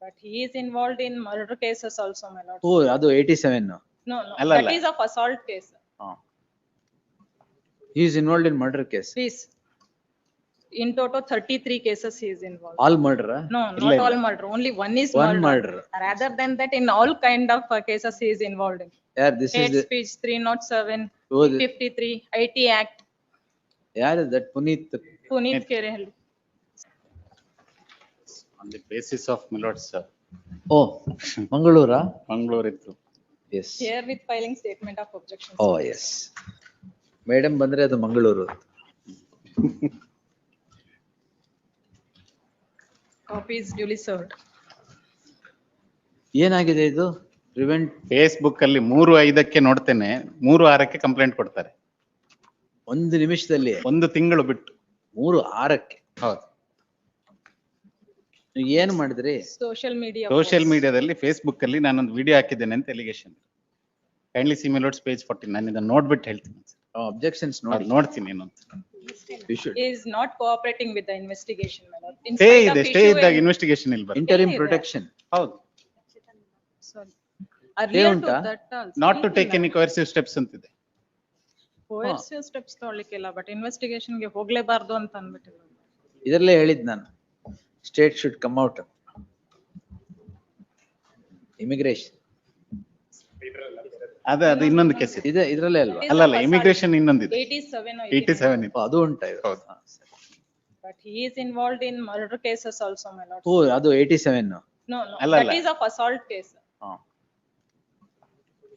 But he is involved in murder cases also, my lord. ಓ ಅದು 87. No, no, ಅಲ್ಲ, that ಅಲ್ಲ. is of assault case. He is involved in murder case. Please. In total 33 cases he is involved. All murder? No, ಇಲ್ಲ, not all ಇಲ್ಲ. murder, only one is One murder. murder. Rather than that, in all kind of cases he is involved in. Yeah, this is Hate the, speech 307, Oh, the- 53, IT Act, ಯಾರು that Puneet? Puneet Kerehalli. On the basis of my lords, Oh, Mangalore? Mangalore ಇತ್ತು. Yes. Here with filing statement of objections. Oh, yes. Madam ಬಂದ್ರೆ ಅದು Mangaluru. Copy is duly served. ಏನಾಗಿದೆ ಇದು? Prevent Facebook ಅಲ್ಲಿ 3:05 ನೋಡ್ತೇನೆ, 3:06 complaint ಕೊಡ್ತಾರೆ. ಒಂದು ನಿಮಿಷದಲ್ಲಿ 1 ತಿಂಗಳು ಬಿಟ್ಟು. 3:06. ಹೌದು. ನೀವು ಏನು ಮಾಡಿದ್ರಿ? Social media. Social posts. ಮೀಡಿಯಾದಲ್ಲಿ ಫೇಸ್ಬುಕ್ ಅಲ್ಲಿ ನಾನೊಂದು ವಿಡಿಯೋ ಹಾಕಿದ್ದೇನೆ ಅಂತ allegation. Kindly see my lords page 14. ನಾನು ಇದನ್ನ ನೋಡ್ಬಿಟ್ಟು ಹೇಳ್ತೀನಿ. Objections ನೋಡಿ. ನೋಡ್ತೀನಿ ಏನು ಅಂತ. You should. Is not cooperating with the investigation, my lord. In stay spite of ಇದೆ, ಸ್ಟೇ issue ಇದ್ದಾಗ and- ಇನ್ವೆಸ್ಟಿಗೇಷನ್ ಇಲ್ಲಿ ಬರುತ್ತೆ. Interim ಎಲ್ಲಿದೆ? protection. ಹೌದು. Sorry. Earlier to ಉಂಟಾ? that also. Not to take any coercive steps ಅಂತಿದೆ. Coercive steps ತಗೊಳ್ಳಿಕ್ಕಿಲ್ಲ, but investigation ಗೆ ಹೋಗ್ಲೇಬಾರ್ದು ಅಂತ ಅಂದ್ಬಿಟ್ಟಿಲ್ಲ. ಇದರಲ್ಲೇ ಹೇಳಿದ್ ನಾನು. State should come out. Immigration. ಅದು ಇನ್ನೊಂದು ಕೇಸ್ ಇದೆ. ಇದೆ ಇದರಲ್ಲೇ ಅಲ್ವಾ? ಅಲ್ಲ ಇಮಿಗ್ರೇಷನ್ ಇನ್ನೊಂದಿದೆ. 87 or 87 ಇದೆ. ಅದು ಉಂಟಾ ಇದು? ಹೌದು. ಹಾ, ಸರಿ. But he is involved in murder cases also, my lord. ಓ ಅದು 87. No, no, ಅಲ್ಲ, that ಅಲ್ಲ. is of assault case.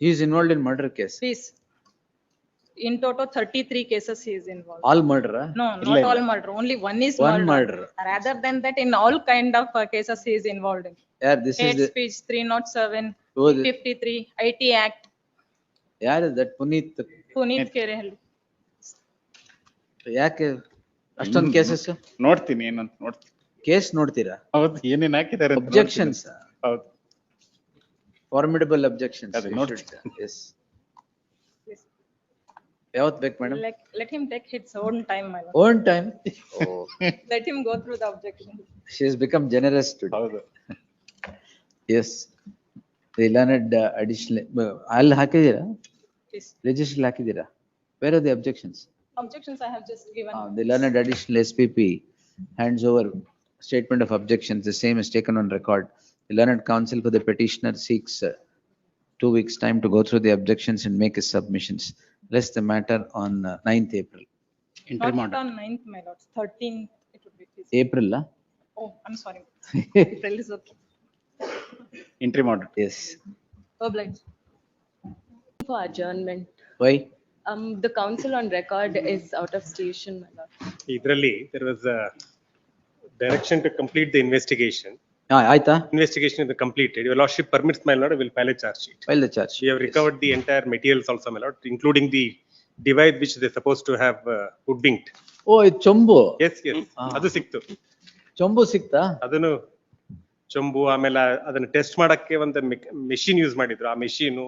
He is involved in murder case. Please. In total 33 cases he is involved. All murder? No, ಇಲ್ಲ, not ಇಲ್ಲ. all murder, only one is One murder. murder. Rather than that, in all kind of cases he is involved in. Yeah, this is Hate the, speech 307, Oh, the- 53, IT Act, ಯಾರು that Puneet? Puneet Kerehalli. ಯಾಕೆ ಅಷ್ಟೊಂದು cases? ನೋಡ್ತೀನಿ ಏನಂತ ನೋಡ್ತೀನಿ. Case ನೋಡ್ತೀರಾ? ಹೌದು, ಏನೇನ್ ಹಾಕಿದ್ದಾರೆ ಅಂತ Objections. ನೋಡ್ತೀನಿ. ಹೌದು. Formidable objections. ಅದೇ You ನೋಡ್ತೀನಿ. should- Yes. ಯಾವತ್ ಬೇಕು madam? Let him take his own time, my lord. Own time. Oh, Let him go through the objection. she has become generous today. ಹೌದು. Yes. The learned additional, ಅಲ್ಲಿ ಹಾಕಿದ್ದೀರಾ? Please. Register ಹಾಕಿದ್ದೀರಾ? Where are the objections? Objections I have just given. The learned additional SPP hands over statement of objections. The same is taken on record. The learned counsel for the petitioner seeks 2 weeks' time to go through the objections and make his submissions. Rest the matter on 9th April. Interim Not order. on 9th, my lord. 13th it would be. Please. April, ah? Oh, I'm sorry. April is okay. Interim order. Yes. Obliged. For adjournment. Why? The council on record is out of station, my lord. Idralli, there was a direction to complete the investigation. ಆಯ್ತಾ? Investigation is completed. Your lordship permits, my lord, I will file a charge sheet. File the charge. We have recovered the entire materials also, my lord, including the device which they supposed to have hoodwinked. ಓ ಇದು ಚೊಂಬು. Yes, yes, ಅದು ಸಿಕ್ತು. ಚೊಂಬು ಸಿಕ್ತಾ? ಅದನ್ನು ಚೊಂಬು, ಆಮೇಲೆ ಅದನ್ನ test ಮಾಡಕ್ಕೆ ಒಂದು machine use ಮಾಡಿದ್ರು. ಆ ಮೆಷಿನ್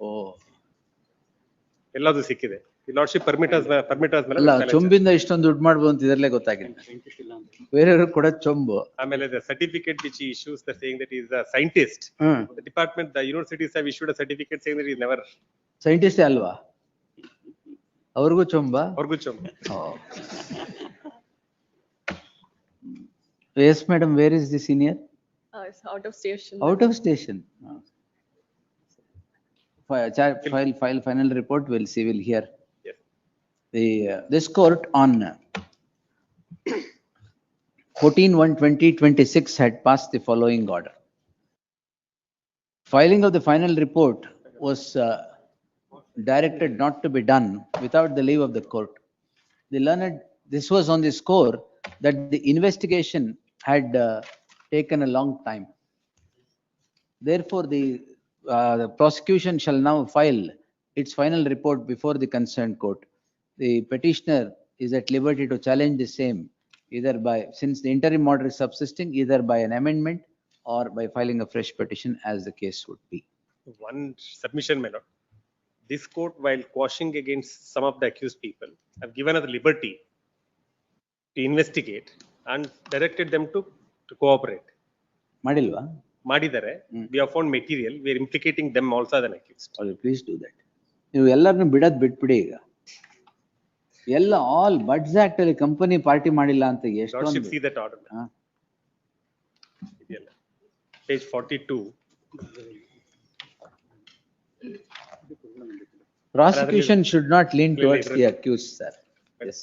ಓ ಎಲ್ಲದೂ ಸಿಕ್ಕಿದೆ. ಈ ಲಾರ್ಡ್ಶಿಪ್ ಪರ್ಮಿಟ್ ಅಲ್ಲ ಚೊಂಬಿಂದ ಇಷ್ಟೊಂದು ದುಡ್ಡು ಮಾಡ್ಬೋದು ಅಂತ ಇದರಲ್ಲೇ ಗೊತ್ತಾಗಿದೆ. ಬೇರೆಯವರು ಕೂಡ ಚೊಂಬು. ಆಮೇಲೆ the certificate which he issues that saying that he is a scientist. The department, the universities have issued a certificate saying that he is never. ಸೈಂಟಿಸ್ಟೇ ಅಲ್ವಾ? ಅವ್ರಿಗೂ ಚೊಂಬ? ಅವ್ರಿಗೂ ಚೊಂಬು. Yes, madam, where is the senior? It's out of station. Out of station. File final report, we'll see, we'll hear. Yes. This court on 14/1/2026 had passed the following order. Filing of the final report was directed not to be done without the leave of the court. The learned, this was on the score that the investigation had taken a long time. Therefore, the prosecution shall now file its final report before the concerned court. The petitioner is at liberty to challenge the same either by, since the interim order is subsisting, either by an amendment or by filing a fresh petition as the case would be. One submission, my lord. This court, while quashing against some of the accused people, have given us the liberty to investigate and directed them to cooperate. Madilva? ಮಾಡಿದ್ದಾರೆ. We have found material. We are implicating them also as an accused. Please do that. ನೀವು ಎಲ್ಲರನ್ನು ಬಿಡೋದ್ ಬಿಟ್ಬಿಡಿ ಈಗ. ಎಲ್ಲ all buds act ಅಲ್ಲಿ company party ಮಾಡಿಲ್ಲ ಅಂತ Lordship, ಎಷ್ಟೊಂದು. see that order. ಹಾ. ಇದೆಯಲ್ಲ. Page 42. Prosecution should not lean towards the accused, sir. Yes.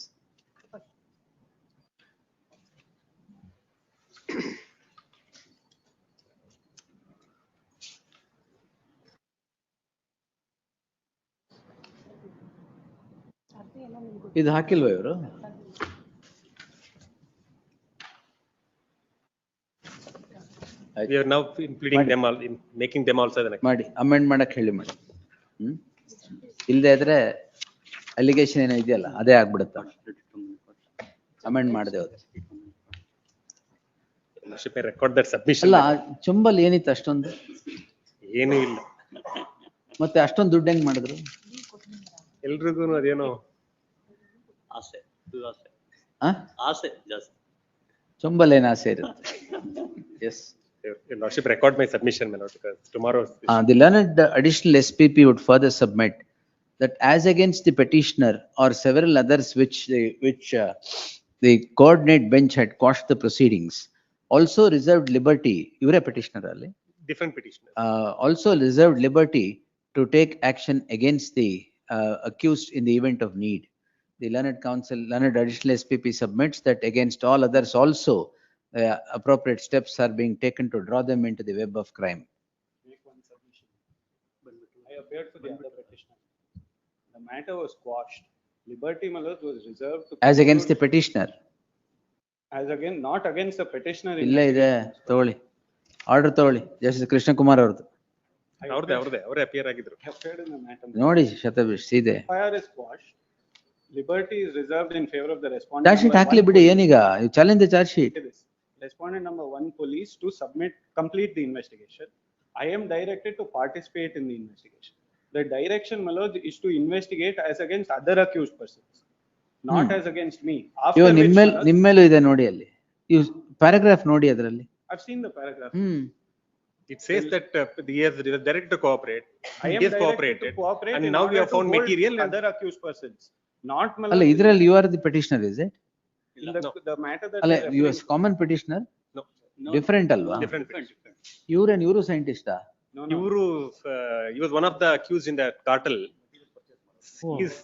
ಇದು ಹಾಕಿಲ್ವಾ ಇವರು? We are now including them all, in making them also as an accused. ಮಾಡಿ amend ಮಾಡಕ್ ಹೇಳಿ ಮಾಡಿ. ಇಲ್ದೇ ಇದ್ರೆ ಅಲಿಗೇಷನ್ ಏನೋ ಇದೆಯಲ್ಲ ಅದೇ ಆಗ್ಬಿಡುತ್ತ. ಅಮೆಂಡ್ ಮಾಡದೆ ಹೋದ್ರೆ. Lordship, I record that submission. ಅಲ್ಲ ಚಂಬಲ್ ಏನಿತ್ತು ಅಷ್ಟೊಂದು? ಏನೂ ಇಲ್ಲ. ಮತ್ತೆ ಅಷ್ಟೊಂದು ದುಡ್ಡು ಹೆಂಗ್ ಮಾಡಿದ್ರು? ಎಲ್ರಿಗೂ ಅದೇನೋ ಆಸೆ, ದುರಾಸೆ, ಆ? ಆಸೆ ಜಾಸ್ತಿ. ಚಂಬಲ್ ಏನ್ ಆಸೆ ಇರುತ್ತೆ? S. Your Lordship, record my submission, my lord, because tomorrow. The learned additional SPP would further submit that as against the petitioner or several others which the coordinate bench had quashed the proceedings, also reserved liberty, ಇವರೇ petitioner ಅಲ್ಲಿ, Different petitioner. also reserved liberty to take action against the accused in the event of need. The learned counsel, learned additional SPP submits that against all others also appropriate steps are being taken to draw them into the web of crime. Make one submission. I appeared for the other petitioner. The matter was quashed. Liberty Malad was reserved to. As against the petitioner. As again, not against the petitioner. in ಇಲ್ಲೇ ಇದೆ ತಗೊಳ್ಳಿ, order ತಗೊಳ್ಳಿ, justice Krishna Kumar ಅವ್ರದ್ದು ಅವರೇ appear ಆಗಿದ್ರು. I appeared in the matter. ನೋಡಿ ಶತಭಿಷ್ ಸೀದೆ. FIR is quashed. Liberty is reserved in favor of the respondent. Charge sheet number ಹಾಕ್ಲಿ one ಬಿಡಿ, police. ಏನೀಗ challenge the charge sheet. Look at this. Respondent number 1 police to complete the investigation. I am directed to participate in the investigation. The direction, my lord, is to investigate as against other accused persons, not as against me. After ಇವಾಗ which, my lord, ನಿಮ್ಮೇಲೂ ಇದೆ ನೋಡಿ ಅಲ್ಲಿ, ಇವ್ paragraph ನೋಡಿ ಅದರಲ್ಲಿ. I've seen the paragraph. It says that he is directed to cooperate. I am He has directed to cooperated. cooperate And in now we order have to found hold material and- other accused persons, not, my ಅಲ್ಲ lord, ಇದ್ರಲ್ಲಿ you are the petitioner, is it? in the matter that. ಅಲ್ಲ we are you referring- common petitioner, No, No, different ಅಲ್ವಾ? different. ಇವ್ರು ಸೈಂಟಿಸ್ಟಾ? No, no. Iವರು, he was one of the accused in that cartel. He's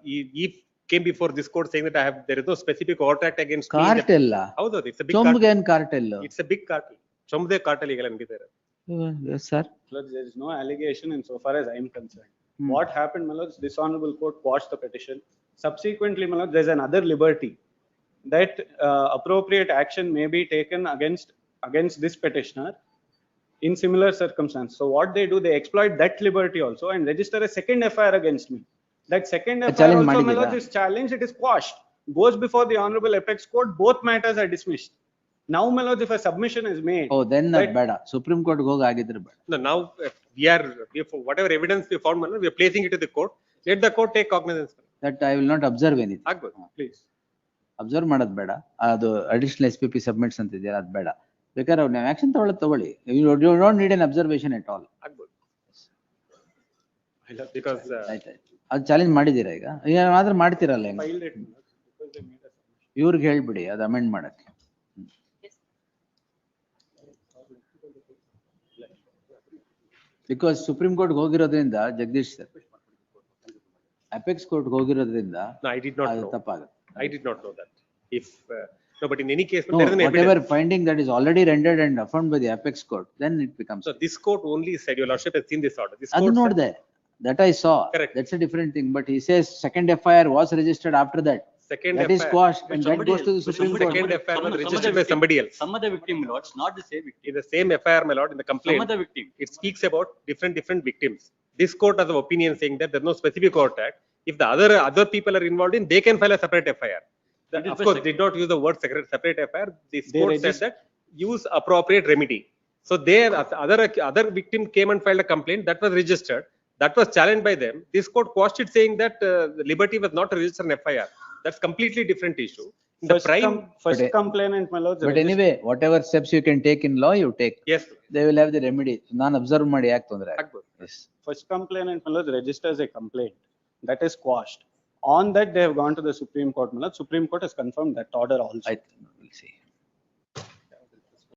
he came before this court saying that there is no specific contract against me. ಕಾರ್ಟೆಲ್ಲ? ಹೌದು, it's a big cartel. ಚೊಂಬ್ಗೆ ಏನ್ cartel? It's a big cartel. ಚೊಂಬದೆ cartel ಈಗೆಲ್ಲ ನಡೀತಾರೆ. Sir Lord, there is no allegation in so far as I am concerned. What happened, my lord, this honorable court quashed the petition. Subsequently, my lord, there is another liberty that appropriate action may be taken against this petitioner in similar circumstance. So what they do, they exploit that liberty also and register a second FIR against me. That second FIR challenge also, my ಮಾಡಿದ್ದೀರಾ? lord, is challenged, it is quashed, goes before the honorable apex court, both matters are dismissed. Now, my lord, if a submission is made. Oh then that- ಬೇಡ, supreme ಕೋರ್ಟ್ಗೆ ಹೋಗಿ ಆಗಿದ್ರೆ ಬೇಡ. No, now we are whatever evidence we found, we are placing it to the court. Let the court take cognizance. That I will not observe anything. ಆಗ್ಬೋದು. Please. Observe ಮಾಡೋದ್ ಬೇಡ, ಅದು additional SPP submits ಅಂತ ಇದೆಯಲ್ಲ ಅದ್ ಬೇಡ. ಬೇಕಾದ್ರೆ ಅವ್ರು ನೀವು ಆಕ್ಷನ್ ತಗೊಳ್ಳಿ, you don't need an observation at all. ಆಗ್ಬೋದು. Because ಆಯ್ತಾಯ್ತು, ಅದು ಚಾಲೆಂಜ್ ಮಾಡಿದೀರಾ ಈಗ? ಏನಾದ್ರೂ ಮಾಡ್ತೀರಲ್ಲ ಹೆಂಗ್? Filed it, my lord, because they made a submission. ಇವ್ರಿಗೆ ಹೇಳ್ಬಿಡಿ ಅದು ಅಮೆಂಡ್ ಮಾಡಕ್ಕೆ. ಬಿಕಾಸ್ ಸುಪ್ರೀಂ ಕೋರ್ಟ್ಗೆ ಹೋಗಿರೋದ್ರಿಂದ ಜಗದೀಶ್ ಸರ್, ಅಪೆಕ್ಸ್ ಕೋರ್ಟ್ಗೆ ಹೋಗಿರೋದ್ರಿಂದ no, I did not ಅದು know. ತಪ್ಪಾಗುತ್ತೆ. I did not know that. If no, but in any case, No, there is an whatever evidence. finding that is already rendered and affirmed by the apex court, then it becomes. So this court only said, your lordship has seen this order. This ಅದು court said- ನೋಡ್ದೆ, that I saw. Correct. That's a different thing, but he says second FIR was registered after that. Second That is FIR. quashed and that somebody goes to the else- Supreme somebody- Court. Second FIR was Some registered other by victim. somebody else. Some other victim, lords, not the same victim. In the same FIR, my lord, in the Some complaint, other victim. it speaks about different victims. This court has an opinion saying that there's no specific contract. If the other people are involved in, they can file a separate FIR. It is Of by course, sec- did not use the word separate FIR. This They court said register- that use appropriate remedy. So there, other victim came and filed a complaint that was registered. That was challenged by them. This court quashed it saying that the liberty was not to register an FIR. That's completely different issue. The prime, First But- complainant, my lords. But anyway, whatever steps you can take in law, you take. yes, They will have the remedy. ನಾನು observe ಮಾಡಿ ಯಾಕೆ ತೊಂದ್ರೆ ಆಗುತ್ತೆ? ಆಗ್ಬೋದು. Yes. First complainant, my lords, registers a complaint. That is quashed. On that, they have gone to the Supreme Court, my lords. Supreme Court has confirmed that order also. ಆಯ್ತು, we'll see.